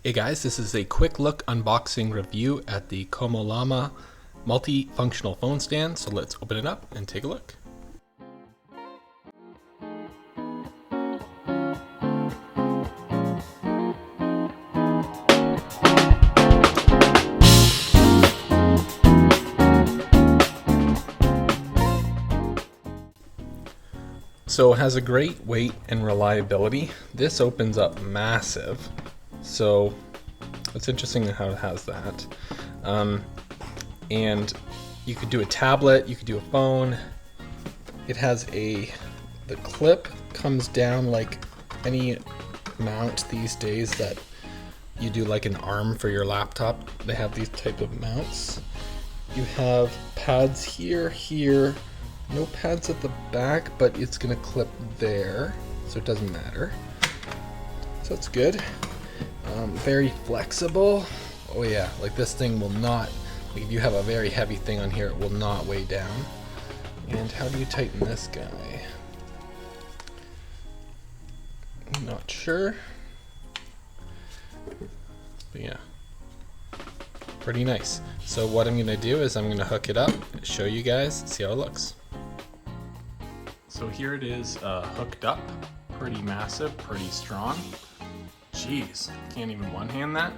Hey guys, this is a quick look unboxing review at the QomoLama multifunctional phone stand. So let's open it up and take a look. So it has a great weight and reliability. This opens up massive. So it's interesting how it has that. And you could do a tablet, you could do a phone. It has the clip comes down like any mount these days that you do like an arm for your laptop. They have these type of mounts. You have pads here, no pads at the back, but it's gonna clip there, so it doesn't matter. So that's good. Very flexible. Oh yeah, like this thing will not, like if you have a very heavy thing on here, it will not weigh down. And how do you tighten this guy? I'm not sure. But yeah, pretty nice. So what I'm gonna do is I'm gonna hook it up, show you guys, see how it looks. So here it is hooked up, pretty massive, pretty strong. Jeez, can't even one-hand that.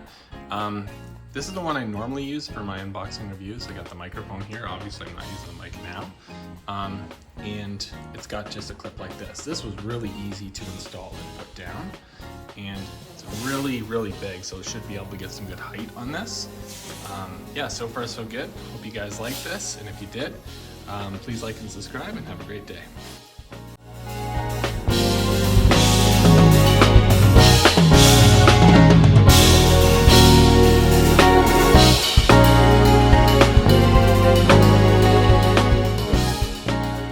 This is the one I normally use for my unboxing reviews. I got the microphone here. Obviously I'm not using the mic now. And it's got just a clip like this. This was really easy to install and put down. And it's really, really big, so it should be able to get some good height on this. Yeah, so far so good. Hope you guys like this, and if you did, please like and subscribe and have a great day.